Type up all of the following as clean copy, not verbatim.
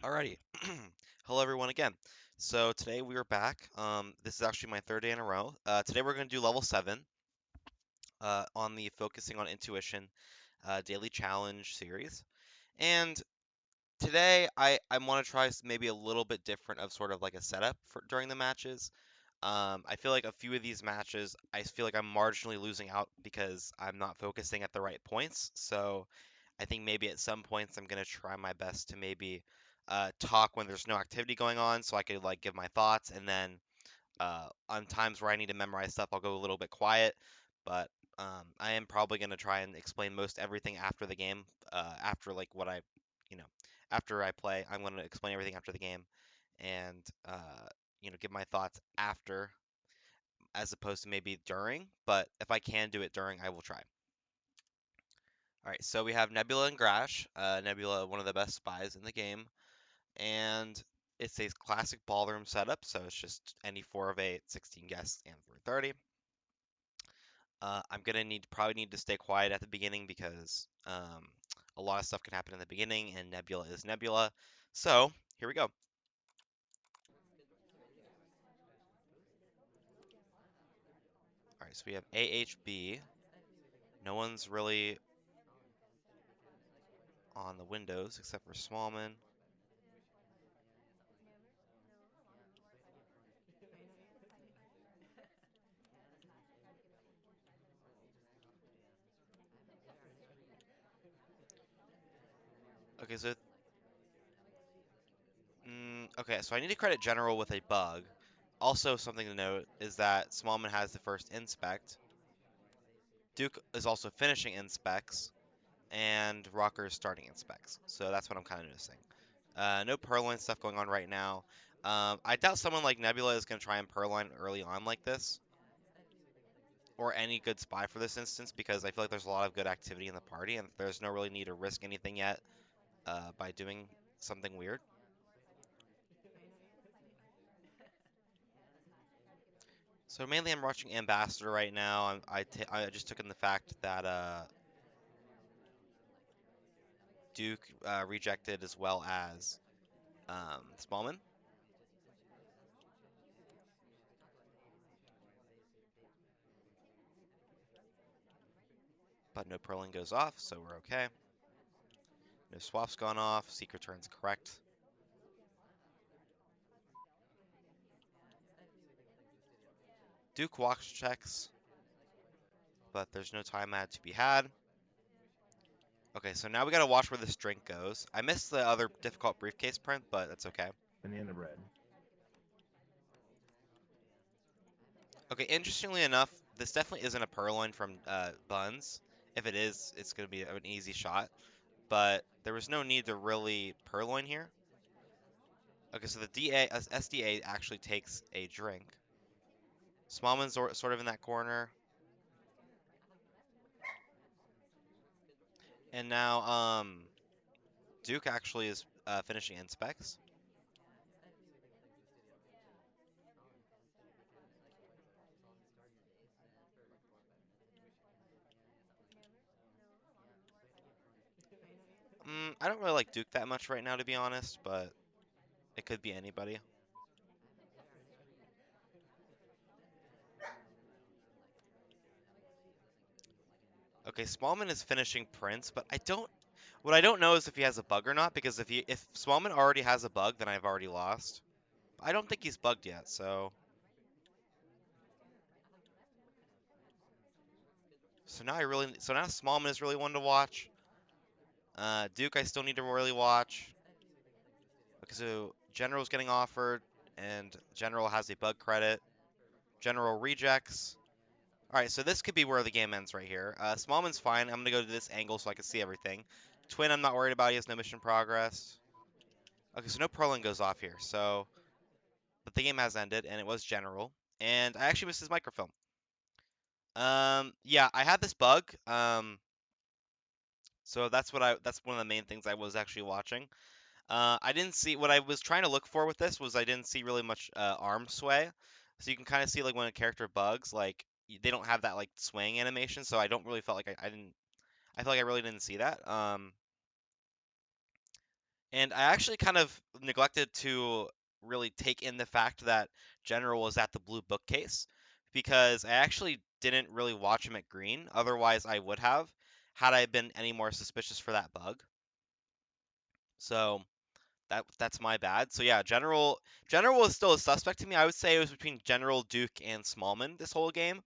Alrighty. Hello everyone again. So today we are back. This is actually my third day in a row. Today we're going to do level 7 on the Focusing on Intuition daily challenge series. And today I want to try maybe a little bit different of sort of like a setup for during the matches. I feel like a few of these matches I feel like I'm marginally losing out because I'm not focusing at the right points. So I think maybe at some points I'm gonna try my best to maybe talk when there's no activity going on, so I could like give my thoughts, and then on times where I need to memorize stuff, I'll go a little bit quiet. But I am probably gonna try and explain most everything after the game, after like what I, you know, after I play, I'm gonna explain everything after the game, and give my thoughts after, as opposed to maybe during. But if I can do it during, I will try. All right, so we have Nebula and Grash. Nebula, one of the best spies in the game, and it's a classic ballroom setup, so it's just any 4 of 8, 16 guests, and 330. I'm gonna probably need to stay quiet at the beginning because a lot of stuff can happen in the beginning, and Nebula is Nebula. So here we go. All right, so we have AHB. No one's really on the windows except for Smallman. Okay, so okay, so I need to credit General with a bug. Also, something to note is that Smallman has the first inspect. Duke is also finishing inspects, and Rocker is starting inspects. So that's what I'm kind of noticing. No Purloin stuff going on right now. I doubt someone like Nebula is going to try and Purloin early on like this, or any good spy for this instance, because I feel like there's a lot of good activity in the party, and there's no really need to risk anything yet by doing something weird. So mainly I'm watching Ambassador right now. I just took in the fact that Duke rejected as well as Smallman, but no Purling goes off, so we're okay. No swap's gone off. Secret turn's correct. Duke walks checks, but there's no time ad to be had. Okay, so now we gotta watch where this drink goes. I missed the other difficult briefcase print, but that's okay. Banana bread. Okay, interestingly enough, this definitely isn't a purloin from Buns. If it is, it's gonna be an easy shot. But there was no need to really purloin here. Okay, so the SDA actually takes a drink. Smallman's sort of in that corner, and now Duke actually is finishing inspects. I don't really like Duke that much right now, to be honest, but it could be anybody. Okay, Smallman is finishing Prince, but what I don't know is if he has a bug or not, because if Smallman already has a bug, then I've already lost. I don't think he's bugged yet, so now Smallman is really one to watch. Duke I still need to really watch. Okay, so General's getting offered, and General has a bug credit. General rejects. All right, so this could be where the game ends right here. Smallman's fine. I'm gonna go to this angle so I can see everything. Twin, I'm not worried about. He has no mission progress. Okay, so no Perlin goes off here. But the game has ended, and it was General. And I actually missed his microfilm. Yeah, I had this bug. So that's one of the main things I was actually watching. I didn't see what I was trying to look for with this was I didn't see really much arm sway. So you can kind of see like when a character bugs, like they don't have that like swaying animation. So I don't really felt like I didn't. I feel like I really didn't see that. And I actually kind of neglected to really take in the fact that General was at the blue bookcase because I actually didn't really watch him at green. Otherwise, I would have had I been any more suspicious for that bug. So that's my bad. So yeah, General was still a suspect to me. I would say it was between General, Duke, and Smallman this whole game.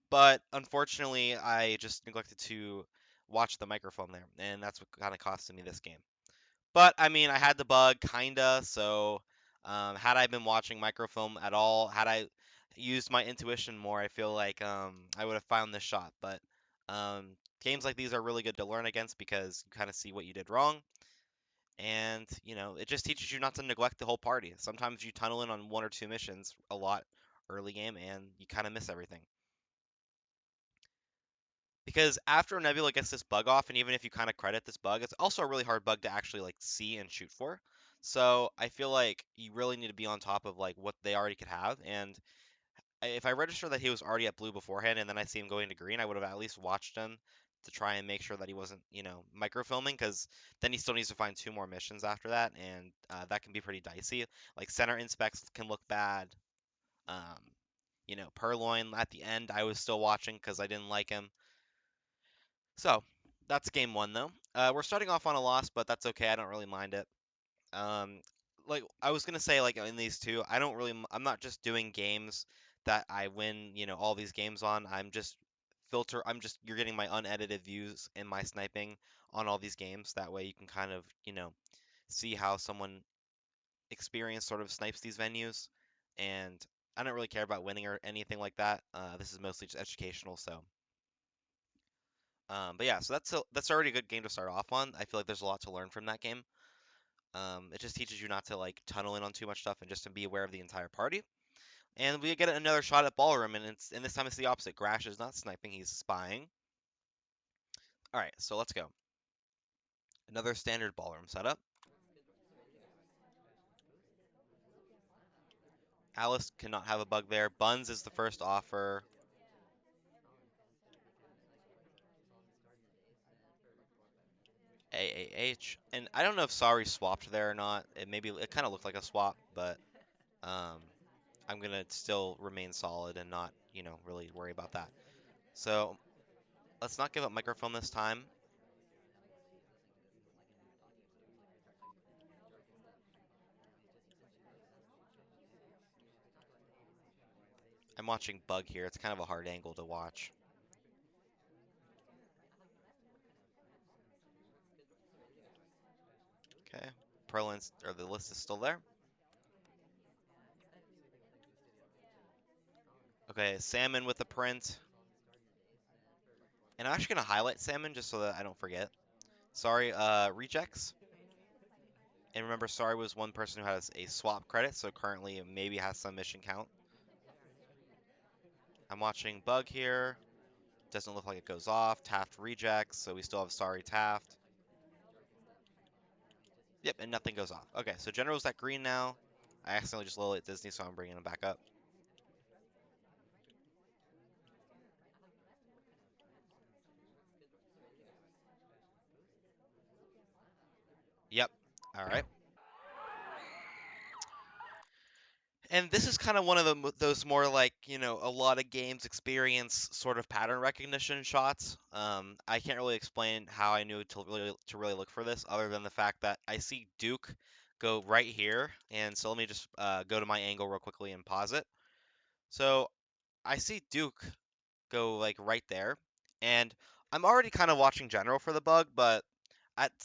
But unfortunately, I just neglected to watch the microphone there, and that's what kind of costed me this game. But I mean, I had the bug kinda, so had I been watching microfilm at all, had I used my intuition more, I feel like I would have found this shot. But games like these are really good to learn against because you kind of see what you did wrong, and it just teaches you not to neglect the whole party. Sometimes you tunnel in on one or two missions a lot early game, and you kind of miss everything. Because after Nebula gets this bug off, and even if you kind of credit this bug, it's also a really hard bug to actually like see and shoot for. So I feel like you really need to be on top of like what they already could have. And if I register that he was already at blue beforehand, and then I see him going to green, I would have at least watched him to try and make sure that he wasn't, microfilming, because then he still needs to find two more missions after that, and that can be pretty dicey. Like center inspects can look bad. Um, Purloin at the end, I was still watching because I didn't like him. So that's game one though. We're starting off on a loss, but that's okay. I don't really mind it. Um, like I was gonna say, like in these two, I don't really. I'm not just doing games that I win, all these games on. I'm just you're getting my unedited views and my sniping on all these games. That way you can kind of, see how someone experienced sort of snipes these venues. And I don't really care about winning or anything like that. This is mostly just educational, so. But yeah, so that's already a good game to start off on. I feel like there's a lot to learn from that game. It just teaches you not to like tunnel in on too much stuff and just to be aware of the entire party. And we get another shot at ballroom, and this time it's the opposite. Grash is not sniping; he's spying. All right, so let's go. Another standard ballroom setup. Alice cannot have a bug there. Buns is the first offer. AAH, and I don't know if Sorry swapped there or not. It kind of looked like a swap, but um, I'm gonna still remain solid and not, really worry about that. So let's not give up microphone this time. I'm watching Bug here. It's kind of a hard angle to watch. Okay. Perlin's, or the list is still there. Okay, Salmon with the print. And I'm actually going to highlight Salmon just so that I don't forget. Sorry, rejects. And remember, Sorry was one person who has a swap credit, so currently it maybe has some mission count. I'm watching Bug here. Doesn't look like it goes off. Taft rejects, so we still have Sorry Taft. Yep, and nothing goes off. Okay, so General's at green now. I accidentally just low at Disney, so I'm bringing him back up. Yep. All right. And this is kind of one of those more like, a lot of games experience sort of pattern recognition shots. I can't really explain how I knew to really look for this, other than the fact that I see Duke go right here, and so let me just go to my angle real quickly and pause it. So I see Duke go like right there, and I'm already kind of watching General for the bug, but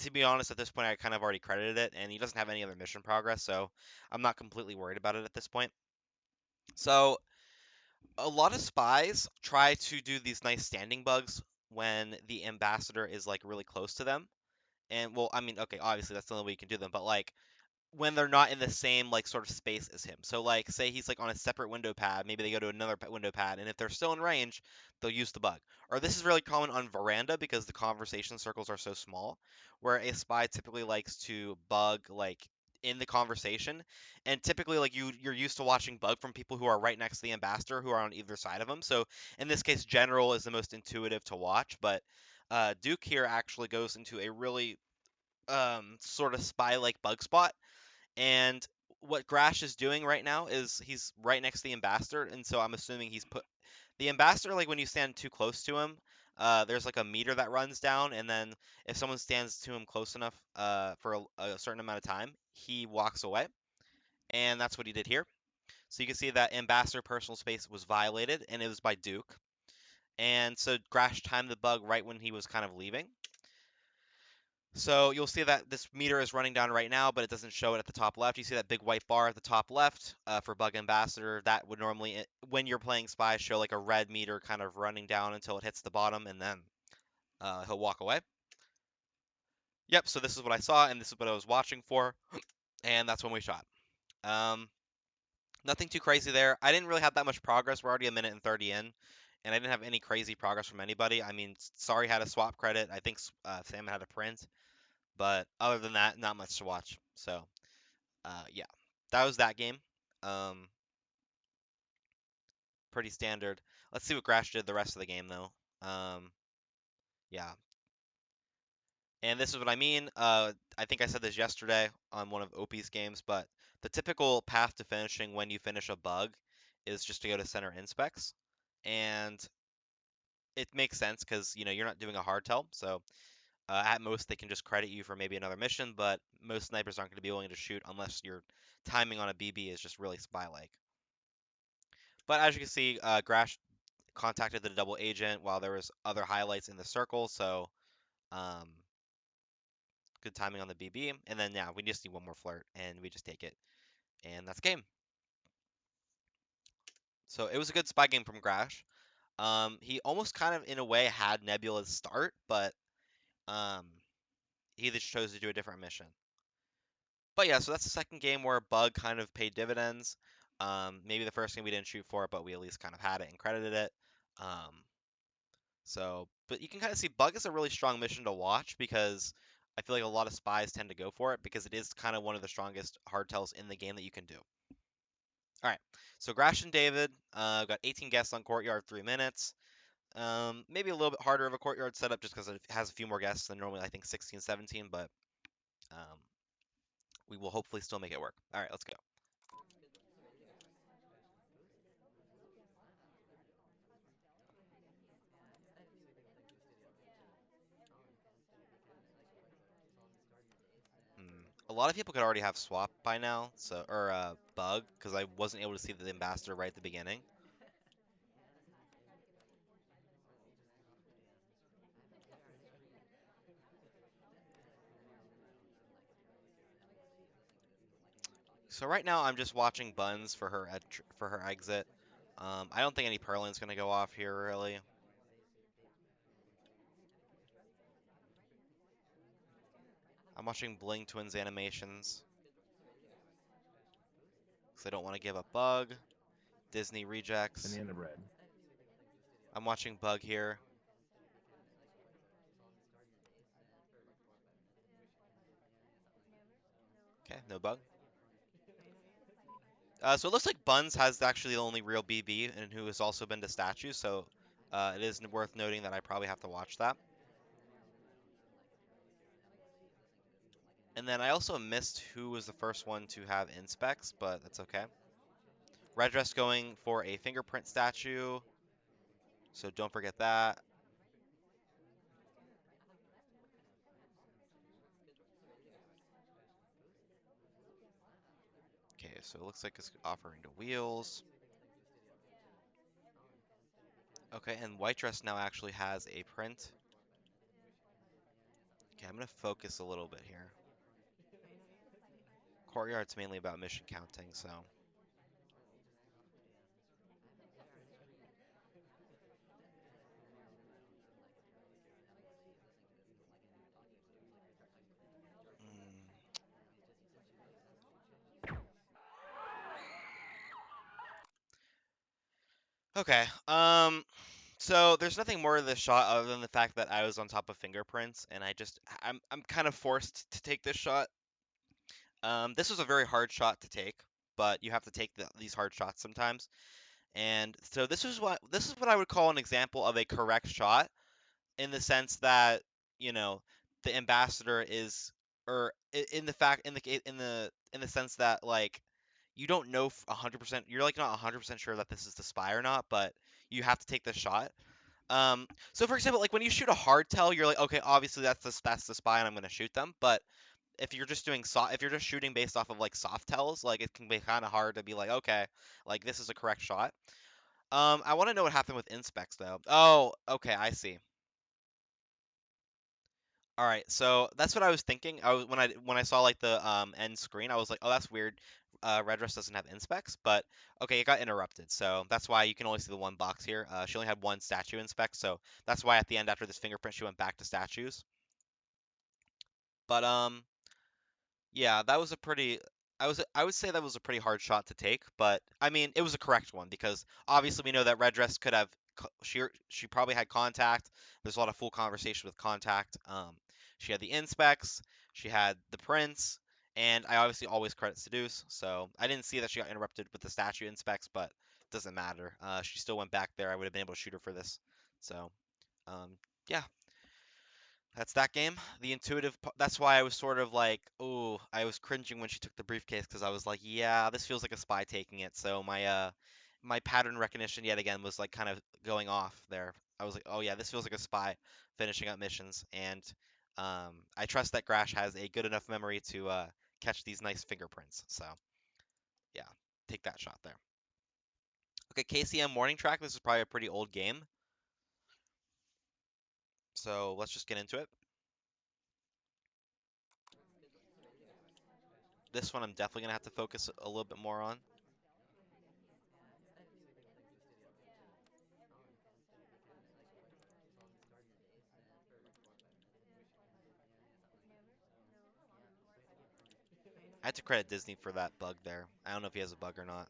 to be honest, at this point, I kind of already credited it, and he doesn't have any other mission progress, so I'm not completely worried about it at this point. So a lot of spies try to do these nice standing bugs when the ambassador is like really close to them. And well, I mean, okay, obviously that's the only way you can do them, but like when they're not in the same like sort of space as him. So like say he's like on a separate window pad, maybe they go to another window pad, and if they're still in range, they'll use the bug. Or this is really common on veranda because the conversation circles are so small, where a spy typically likes to bug like in the conversation, and typically like you're used to watching bug from people who are right next to the ambassador who are on either side of him. So in this case, general is the most intuitive to watch, but Duke here actually goes into a really sort of spy-like bug spot. And what Grash is doing right now is he's right next to the ambassador, and so I'm assuming he's put the ambassador, like when you stand too close to him, there's like a meter that runs down, and then if someone stands to him close enough for a certain amount of time, he walks away, and that's what he did here. So you can see that ambassador personal space was violated, and it was by Duke. And so Grash timed the bug right when he was kind of leaving. So you'll see that this meter is running down right now, but it doesn't show it at the top left. You see that big white bar at the top left for Bug Ambassador. That would normally, when you're playing Spy, show like a red meter kind of running down until it hits the bottom, and then he'll walk away. Yep, so this is what I saw, and this is what I was watching for, and that's when we shot. Um, Nothing too crazy there. I didn't really have that much progress. We're already a minute and 30 in, and I didn't have any crazy progress from anybody. I mean, Sorry had a swap credit. I think Sam had a print. But other than that, not much to watch. So, yeah, that was that game. Um, Pretty standard. Let's see what Grash did the rest of the game, though. Yeah, and this is what I mean. I think I said this yesterday on one of OP's games, but the typical path to finishing when you finish a bug is just to go to center inspects, and it makes sense because you're not doing a hard tell, so at most they can just credit you for maybe another mission, but most snipers aren't going to be willing to shoot unless your timing on a BB is just really spy-like. But as you can see, Grash contacted the double agent while there was other highlights in the circle, so um, good timing on the BB. And then yeah, we just need one more flirt, and we just take it, and that's game. So it was a good spy game from Grash. He almost kind of in a way had Nebula's start, but um, he just chose to do a different mission. But yeah, so that's the second game where Bug kind of paid dividends. Maybe the first game we didn't shoot for it, but we at least kind of had it and credited it. Um, but you can kind of see Bug is a really strong mission to watch because I feel like a lot of spies tend to go for it because it is kind of one of the strongest hardtails in the game that you can do. All right, so Grash and David got 18 guests on Courtyard, 3 minutes. Maybe a little bit harder of a Courtyard setup just because it has a few more guests than normally, I think 16, 17, but um, we will hopefully still make it work. All right, let's go. A lot of people could already have swap by now, so or bug, because I wasn't able to see the ambassador right at the beginning. So right now I'm just watching Buns for her for her exit. I don't think any Perlin's gonna go off here really. I'm watching Bling Twins animations because I don't want to give up Bug. Disney rejects. Banana bread. I'm watching Bug here. Okay, no Bug. So it looks like Buns has actually the only real BB and who has also been to statue, so it is worth noting that I probably have to watch that. And then I also missed who was the first one to have inspects, but that's okay. Red Dress going for a fingerprint statue, so don't forget that. Okay, so it looks like it's offering to wheels. Okay, and White Dress now actually has a print. Okay, I'm gonna focus a little bit here. Courtyard's mainly about mission counting, so. Mm. Okay, so there's nothing more to this shot other than the fact that I was on top of fingerprints, and I'm kind of forced to take this shot. This was a very hard shot to take, but you have to take these hard shots sometimes. And so this is what I would call an example of a correct shot in the sense that, you know, the ambassador is or in the fact in the sense that like you don't know 100%. You're like not 100% sure that this is the spy or not, but you have to take the shot. So for example, like when you shoot a hard tell, you're like, okay, obviously that's the spy, and I'm gonna shoot them. But if you're just doing if you're just shooting based off of like soft tells, like it can be kind of hard to be like, okay, like this is a correct shot. I want to know what happened with inspects though. Oh, okay, I see. All right, so that's what I was thinking. When I saw like the end screen, I was like, oh, that's weird. Red Dress doesn't have inspects, but okay, it got interrupted, so that's why you can only see the one box here. She only had one statue inspect, so that's why at the end after this fingerprint, she went back to statues. But yeah, that was a pretty. I would say that was a pretty hard shot to take, but I mean, it was a correct one because obviously we know that Red Dress could have. She probably had contact. There's a lot of full conversation with contact. She had the inspects. She had the prince, and I obviously always credit Seduce. So I didn't see that she got interrupted with the statue inspects, but it doesn't matter. She still went back there. I would have been able to shoot her for this. So yeah, that's that game. The that's why I was sort of like, oh, I was cringing when she took the briefcase because I was like, yeah, this feels like a spy taking it. So my pattern recognition yet again was like kind of going off there. I was like, oh yeah, this feels like a spy finishing up missions, and I trust that Grash has a good enough memory to catch these nice fingerprints. So yeah, take that shot there. Okay, KCM Morning Track. This is probably a pretty old game, so let's just get into it. This one I'm definitely gonna have to focus a little bit more on. I had to credit Disney for that bug there. I don't know if he has a bug or not.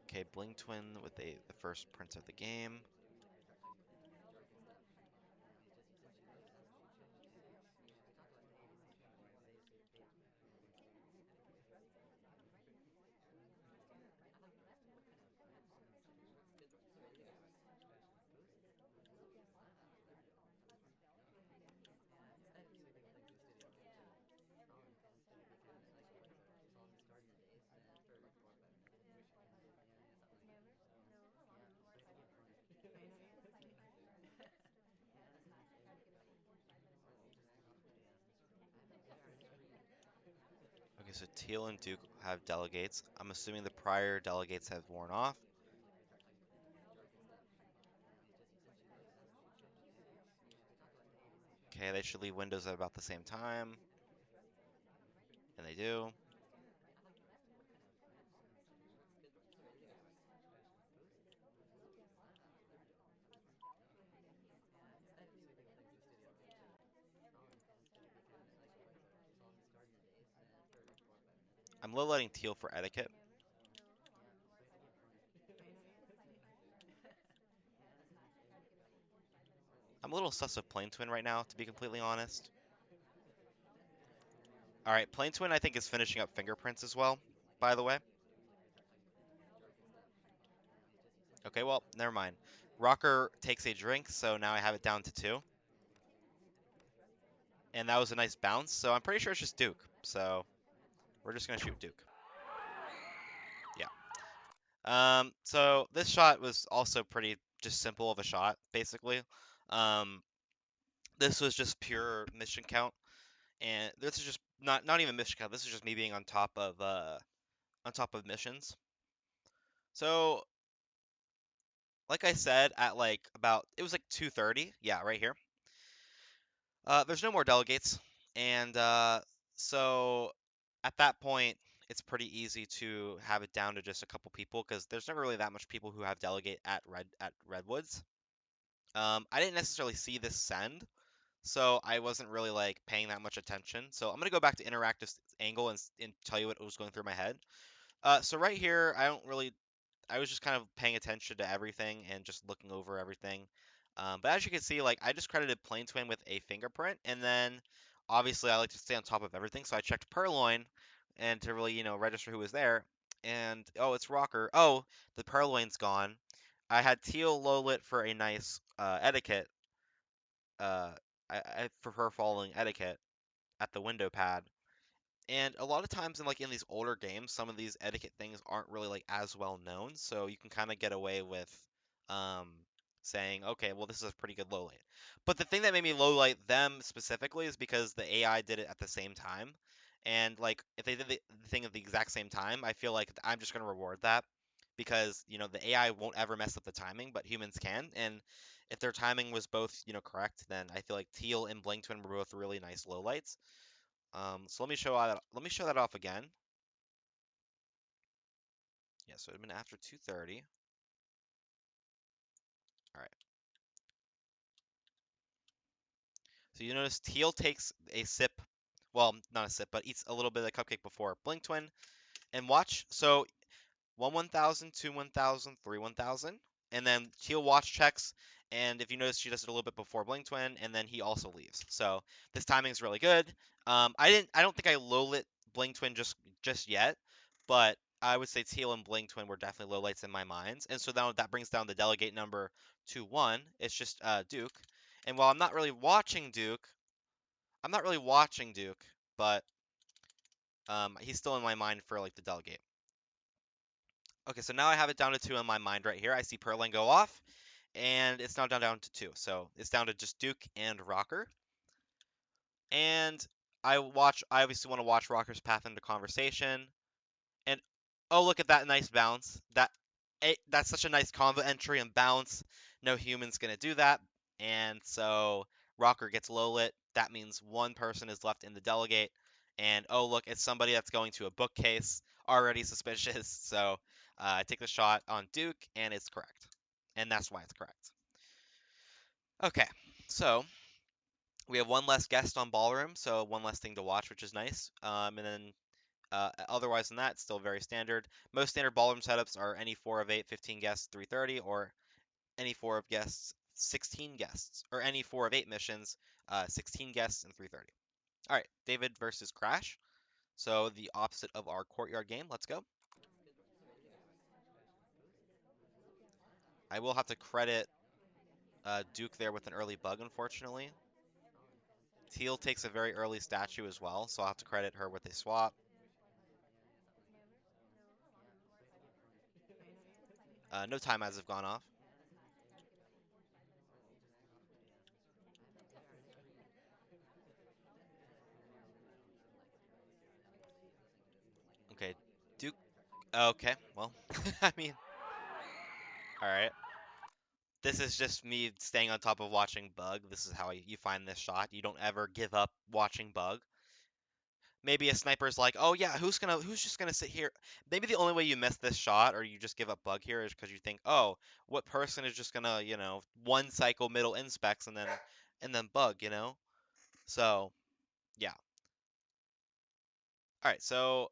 Okay, Bling Twin with the first prince of the game. Okay, so Teal and Duke have delegates. I'm assuming the prior delegates have worn off. Okay, they should leave windows at about the same time. And they do. I'm low letting Teal for etiquette. I'm a little sus of Plane Twin right now, to be completely honest. Alright, Plane Twin I think is finishing up fingerprints as well, by the way. Okay, well, never mind. Rocker takes a drink, so now I have it down to 2. And that was a nice bounce, so I'm pretty sure it's just Duke. So we're just gonna shoot Duke. Yeah. So this shot was also pretty just simple of a shot, basically. Um, this was just pure mission count, and this is just not even mission count. This is just me being on top of missions. So like I said, at like about it was like 2:30. Yeah, right here. There's no more delegates, and so at that point, it's pretty easy to have it down to just a couple people because there's never really that much people who have delegate at Redwoods. I didn't necessarily see this send, so I wasn't really like paying that much attention. So I'm gonna go back to interactive angle and tell you what was going through my head. So right here, I was just kind of paying attention to everything and just looking over everything. But as you can see, like I just credited Plane Twin with a fingerprint, and then obviously I like to stay on top of everything, so I checked Purloin and to really, register who was there. And oh, it's Rocker. Oh, the Purloin's gone. I had teal low lit for a nice etiquette. Uh, I prefer following etiquette at the window pad. And a lot of times in these older games, some of these etiquette things aren't really like as well known, so you can kind of get away with um, saying, okay, well this is a pretty good low light. But the thing that made me low light them specifically is because the AI did it at the same time, and like if they did the thing at the exact same time, I feel like I'm just gonna reward that because the AI won't ever mess up the timing, but humans can, and if their timing was both correct, then I feel like Teal and Blink Twin were both really nice low lights. So let me show that off again. Yeah, so it would have been after 2:30. All right. So you notice Teal takes a sip, well, not a sip, but eats a little bit of the cupcake before Blink Twin. And watch, so 1,000, 2 1,000, 3 1,000, and then Teal watch checks. And if you notice, she does it a little bit before Blink Twin, and then he also leaves. So this timing is really good. I don't think I low lit Blink Twin just yet, but I would say Teal and Blink Twin were definitely low lights in my minds. And so now that brings down the delegate number to 1. It's just Duke. And while I'm not really watching Duke, but he's still in my mind for like the delegate. Okay, so now I have it down to 2 in my mind right here. I see Perlin go off, and it's now down to 2. So it's down to just Duke and Rocker. And I obviously want to watch Rocker's path into conversation. And oh, look at that nice bounce. That's such a nice combo entry and bounce. No human's gonna do that. And so Rocker gets low lit. That means one person is left in the delegate. And oh, look, it's somebody that's going to a bookcase. Already suspicious. So I take the shot on Duke, and it's correct. And that's why it's correct. Okay, so we have one less guest on Ballroom, so one less thing to watch, which is nice. And then otherwise than that, it's still very standard. Most standard ballroom setups are any 4 of 8, 15 guests, 330, or any 4 of guests, 16 guests, or any 4 of 8 missions, 16 guests and 330. All right, David versus Crash. So the opposite of our courtyard game. Let's go. I will have to credit Duke there with an early bug, unfortunately. Teal takes a very early statue as well, so I'll have to credit her with a swap. No time ads have gone off. Okay, Duke. Okay, well, I mean, all right. This is just me staying on top of watching Bug. This is how you find this shot. You don't ever give up watching Bug. Maybe a sniper's like, oh yeah, who's just gonna sit here? Maybe the only way you miss this shot or you just give up Bug here is because you think, oh, what person is just gonna, one cycle middle inspects and then Bug, So yeah. All right, so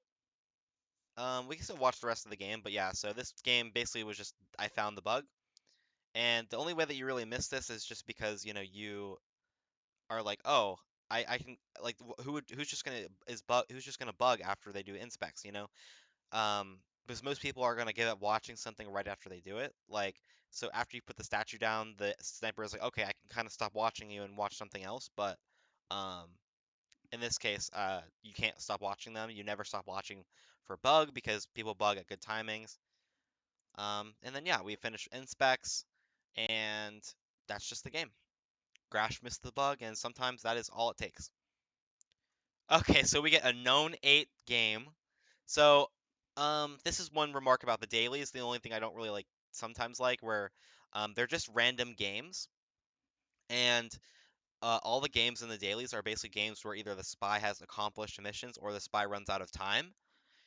we can still watch the rest of the game, but yeah, so this game basically was just I found the bug, and the only way that you really miss this is just because you are like, oh, I can like who's just gonna bug after they do inspects, because most people are gonna give up watching something right after they do it. Like, so after you put the statue down, the sniper is like, okay, I can kind of stop watching you and watch something else. But um, in this case, you can't stop watching them. You never stop watching for bug because people bug at good timings. And then yeah, we finish inspects, and that's just the game. Grash missed the bug, and sometimes that is all it takes. Okay, so we get a known 8 game. So, this is one remark about the dailies. The only thing I don't really like sometimes like where they're just random games, and all the games in the dailies are basically games where either the spy has accomplished missions or the spy runs out of time.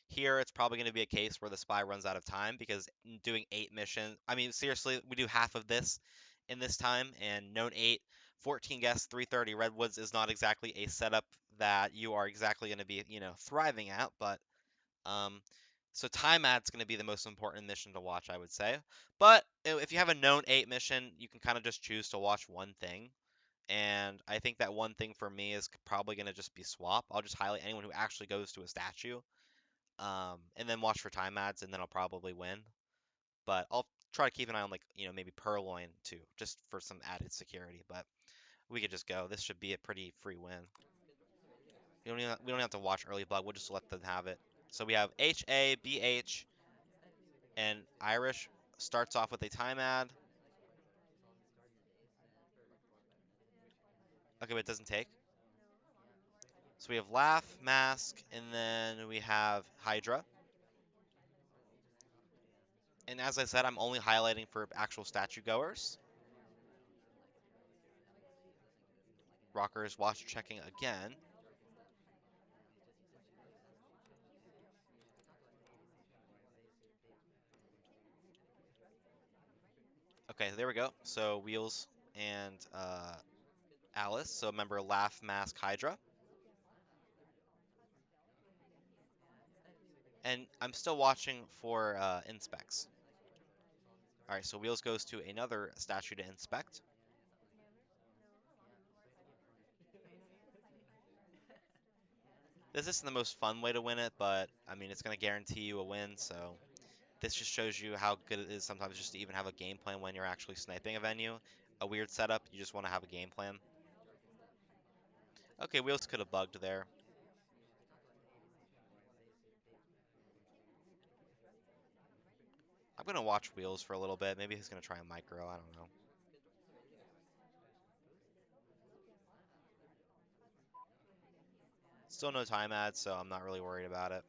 Here, it's probably going to be a case where the spy runs out of time because doing 8 missions, I mean, seriously, we do half of this in this time, and known 8, 14 guests, 330 Redwoods is not exactly a setup that you are exactly going to be, thriving at, but, um, so time ad's going to be the most important mission to watch, I would say. But if you have a known 8 mission, you can kind of just choose to watch one thing. And I think that one thing for me is probably going to just be swap. I'll just highlight anyone who actually goes to a statue and then watch for time ads, and then I'll probably win. But I'll try to keep an eye on like, maybe Purloin too, just for some added security. But we could just go. This should be a pretty free win. We don't have to watch early bug. We'll just let them have it. So we have HABH, and Irish starts off with a time ad. Okay, but it doesn't take. So we have Laugh, Mask, and then we have Hydra. And as I said, I'm only highlighting for actual statue goers. Rocker is watch checking again. Okay, there we go. So Wheels and Alice. So remember Laugh, Mask, Hydra. And I'm still watching for inspects. All right, so Wheels goes to another statue to inspect. This isn't the most fun way to win it, but I mean, it's going to guarantee you a win, so this just shows you how good it is sometimes just to even have a game plan when you're actually sniping a venue. A weird setup, you just want to have a game plan. Okay, Wheels could have bugged there. I'm going to watch Wheels for a little bit. Maybe he's going to try a micro, I don't know. Still no time ad, so I'm not really worried about it.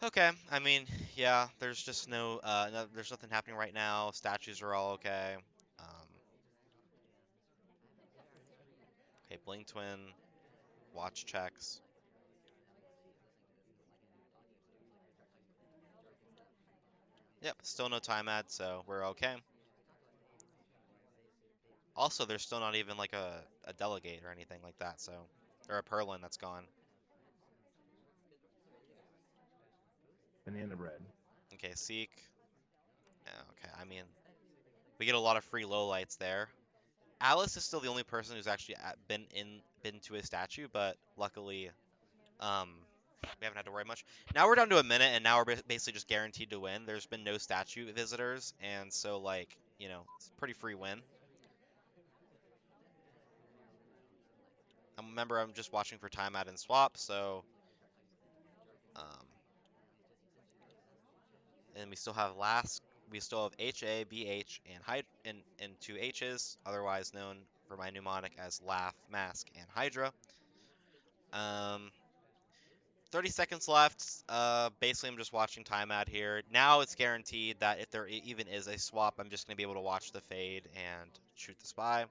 Okay, I mean, yeah, there's just there's nothing happening right now. Statues are all okay. Um, okay, Bling Twin, watch checks. Yep, still no time ad, so we're okay. Also, there's still not even like a delegate or anything like that, so or a Perlin that's gone. Banana bread. Okay, Seek. Yeah, okay, I mean, we get a lot of free lowlights there. Alice is still the only person who's actually been to a statue, but luckily, um, we haven't had to worry much. Now we're down to a minute, and now we're basically just guaranteed to win. There's been no statue visitors, and so like, it's a pretty free win. Remember, I'm just watching for time out and swap, so um, and we still have we still have HA, BH, and and two H's, otherwise known for my mnemonic as Laugh, Mask, and Hydra. Um, 30 seconds left. Basically, I'm just watching time out here. Now it's guaranteed that if there even is a swap, I'm just going to be able to watch the fade and shoot the spy.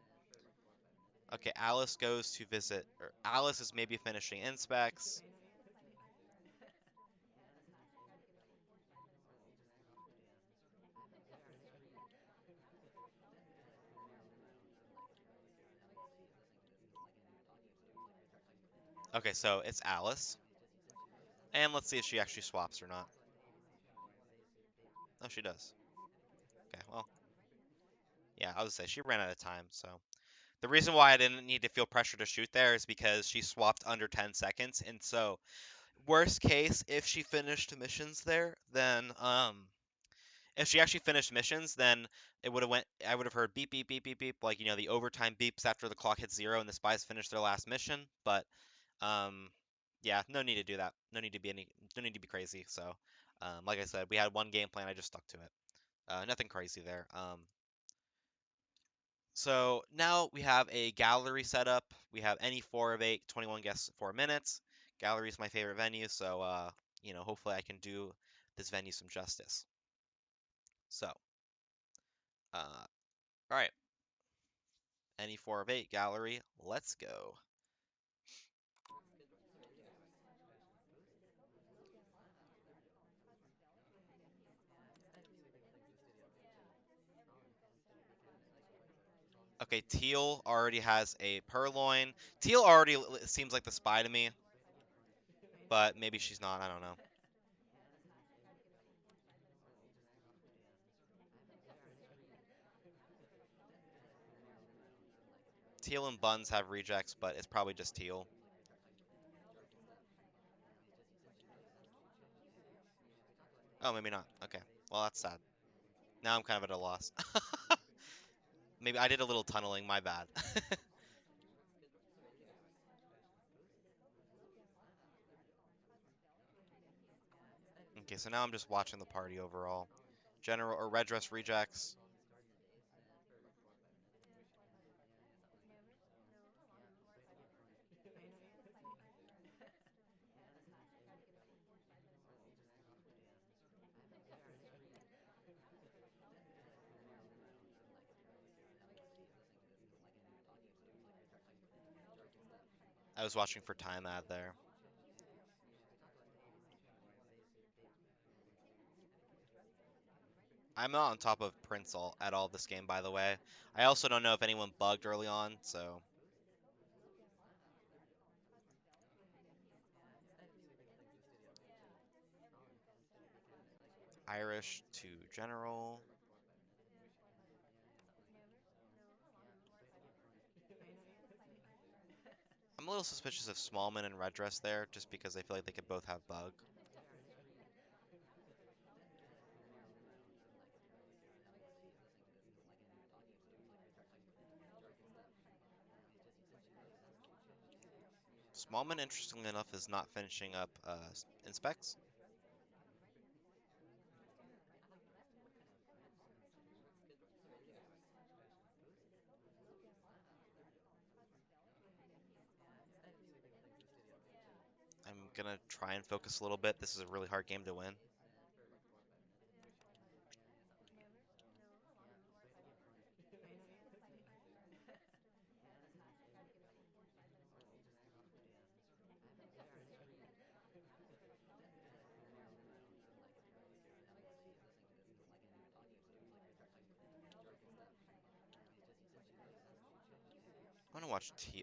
Okay, Alice goes to visit, or Alice is maybe finishing inspects. Okay, so it's Alice. And let's see if she actually swaps or not. Oh, she does. Okay, well, yeah, I was say she ran out of time, so. The reason why I didn't need to feel pressure to shoot there is because she swapped under 10 seconds, and so worst case, if she finished missions there, then if she actually finished missions, then it would have went. I would have heard beep beep beep beep beep, like the overtime beeps after the clock hits 0 and the spies finished their last mission. But um, yeah, no need to do that. No need to be crazy. So like I said, we had one game plan. I just stuck to it. Nothing crazy there. So now we have a gallery set up. We have any 4 of 8, 21 guests, 4 minutes. Gallery is my favorite venue, so hopefully I can do this venue some justice. So, all right, any 4 of 8 gallery, let's go. Okay, Teal already has a Purloin. Teal already seems like the spy to me, but maybe she's not. I don't know. Teal and Buns have rejects, but it's probably just Teal. Oh, maybe not. Okay. Well, that's sad. Now I'm kind of at a loss. Maybe I did a little tunneling, my bad. Okay, so now I'm just watching the party overall. General or red dress rejects. I was watching for time ad there. I'm not on top of Prince at all this game, by the way. I also don't know if anyone bugged early on, so Irish to general. I'm a little suspicious of Smallman and red dress there, just because I feel like they could both have bug. Smallman, interestingly enough, is not finishing up inspects. I'm gonna try and focus a little bit. This is a really hard game to win.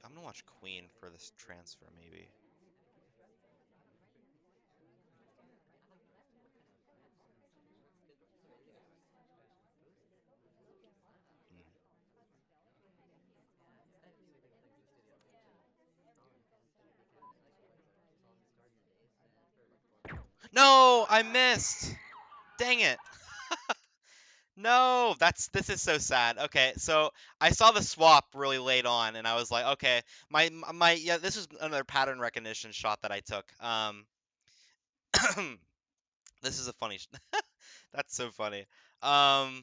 I'm gonna watch Queen for this transfer, maybe. Hmm. No, I missed. Dang it. No, this is so sad. Okay, so I saw the swap really late on, and I was like, okay, yeah, this is another pattern recognition shot that I took. This is a funny. That's so funny. Um,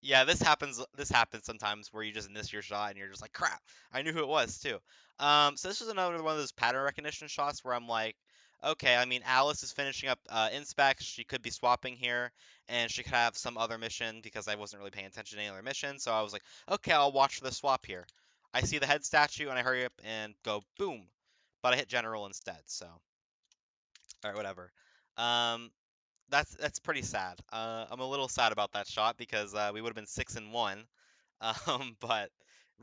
yeah, this happens. This happens sometimes where you just miss your shot and you're just like, crap. I knew who it was too. So this is another one of those pattern recognition shots where I'm like, okay. I mean, Alice is finishing up inspect. She could be swapping here, and she could have some other mission because I wasn't really paying attention to any other mission. So I was like, okay, I'll watch for the swap here. I see the head statue and I hurry up and go boom, but I hit general instead. So, all right, whatever. Um, that's pretty sad. I'm a little sad about that shot because we would have been 6-1, but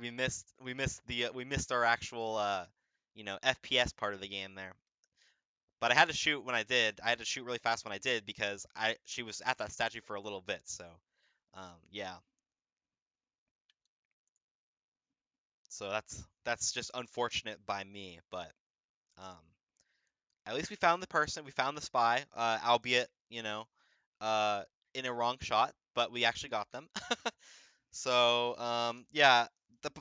we missed our actual FPS part of the game there. But I had to shoot when I did. I had to shoot really fast when I did because she was at that statue for a little bit. So yeah. So that's just unfortunate by me. But um, at least we found the person. We found the spy. Albeit uh, in a wrong shot, but we actually got them. So, yeah,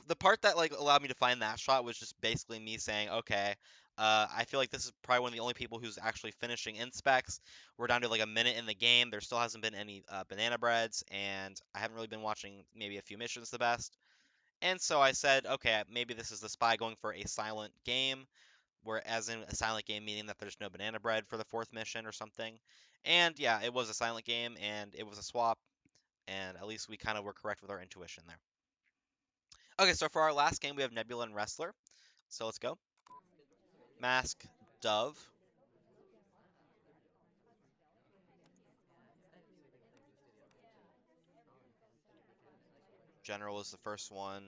the part that like allowed me to find that shot was just basically me saying, okay, I feel like this is probably one of the only people who's actually finishing inspects. We're down to like a minute in the game. There still hasn't been any banana breads, and I haven't really been watching maybe a few missions the best. And so I said, okay, maybe this is the spy going for a silent game, whereas in a silent game meaning that there's no banana bread for the fourth mission or something. And yeah, it was a silent game, and it was a swap, and at least we kind of were correct with our intuition there. Okay, so for our last game, we have Nebula and Wrestler. So let's go. Mask, Dove. General is the first one.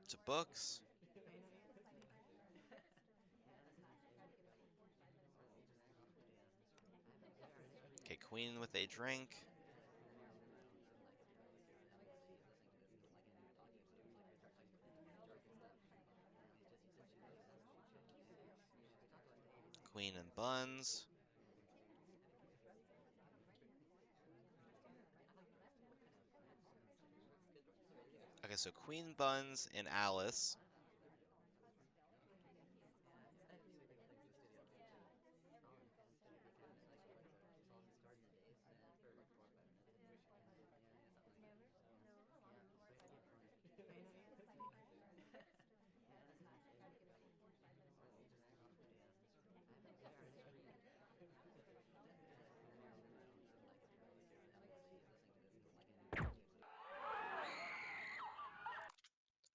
To books. Okay, Queen with a drink. Queen and buns. Okay, so queen buns and Alice.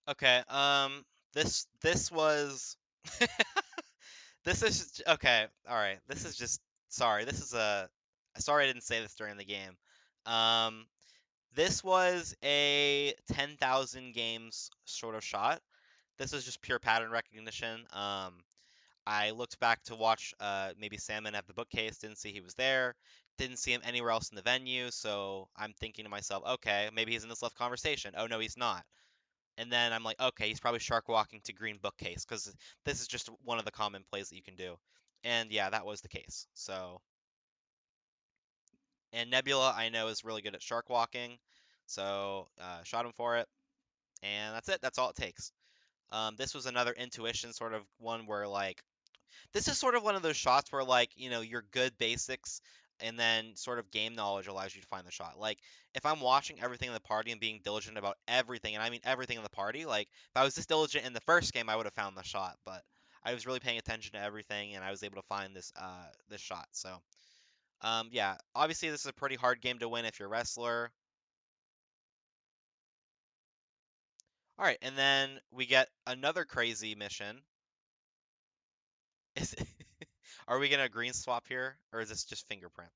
Okay, this was this is okay. All right, this is just sorry. This is a sorry I didn't say this during the game. Um, this was a 10,000 games sort of shot. This is just pure pattern recognition. I looked back to watch maybe Salmon at the bookcase, didn't see he was there, didn't see him anywhere else in the venue, so I'm thinking to myself, okay, maybe he's in this left conversation. Oh no, he's not. And then I'm like, okay, he's probably shark walking to green bookcase because this is just one of the common plays that you can do. And yeah, that was the case. So, and Nebula I know is really good at shark walking, so shot him for it, and that's it. That's all it takes. This was another intuition sort of one where like this is sort of one of those shots where like your good basics and then sort of game knowledge allows you to find the shot. Like if I'm watching everything in the party and being diligent about everything, and I mean everything in the party, like if I was this diligent in the first game, I would have found the shot. But I was really paying attention to everything, and I was able to find this shot. So yeah, obviously this is a pretty hard game to win if you're a wrestler. All right, and then we get another crazy mission. Is it, are we gonna green swap here, or is this just fingerprint?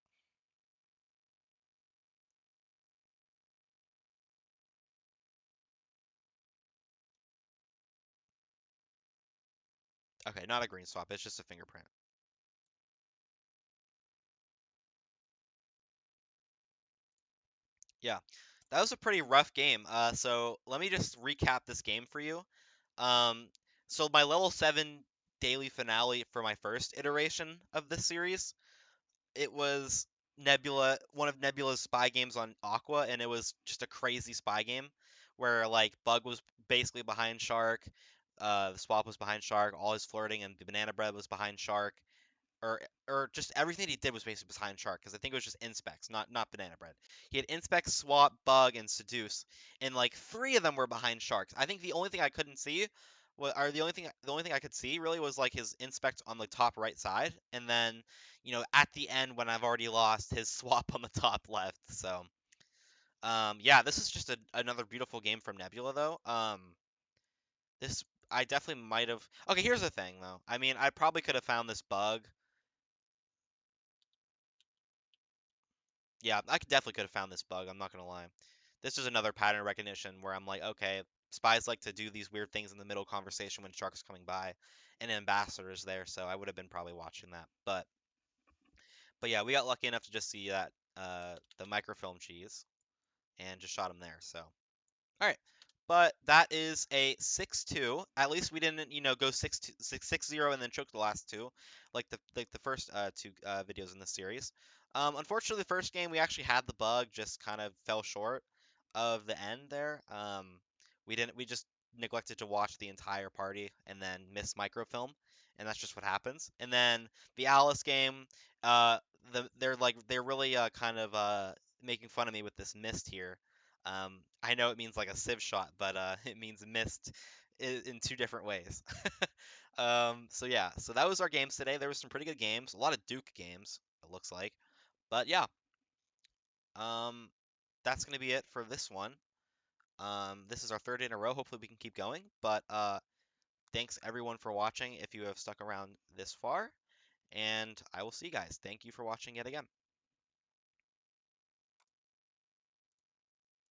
Okay, not a green swap. It's just a fingerprint. Yeah, that was a pretty rough game. So let me just recap this game for you. Um, so my level 7 daily finale for my first iteration of this series, it was Nebula, one of Nebula's spy games on Aqua, and it was just a crazy spy game where like Bug was basically behind Shark, Swap was behind Shark, all his flirting and Banana Bread was behind Shark, or just everything he did was basically behind Shark because I think it was just Inspecs, not Banana Bread. He had Inspect, Swap, Bug, and Seduce, and like three of them were behind Sharks. I think the only thing I couldn't see or the only thing I could see really was like his Inspect on the top right side, and then at the end when I've already lost his Swap on the top left. So yeah, this is just another beautiful game from Nebula though. This I definitely might have. Okay, here's the thing though. I mean, I probably could have found this bug. Yeah, I definitely could have found this bug. I'm not gonna lie. This is another pattern recognition where I'm like, okay, spies like to do these weird things in the middle conversation when sharks coming by, and an ambassador is there, so I would have been probably watching that. But yeah, we got lucky enough to just see that the microfilm cheese and just shot him there. So all right. But that is a 6-2. At least we didn't, go 6-0 and then choke the last two, like the first two videos in this series. Unfortunately, the first game we actually had the bug, just kind of fell short of the end there. We just neglected to watch the entire party and then miss microfilm, and that's just what happens. And then the Alice game, uh, they're really kind of making fun of me with this mist here. I know it means like a sieve shot, but it means missed in two different ways. So yeah, so that was our games today. There was some pretty good games, a lot of Duke games, it looks like. But yeah, um, that's gonna be it for this one. This is our third in a row. Hopefully we can keep going. But thanks everyone for watching if you have stuck around this far, and I will see you guys. Thank you for watching yet again.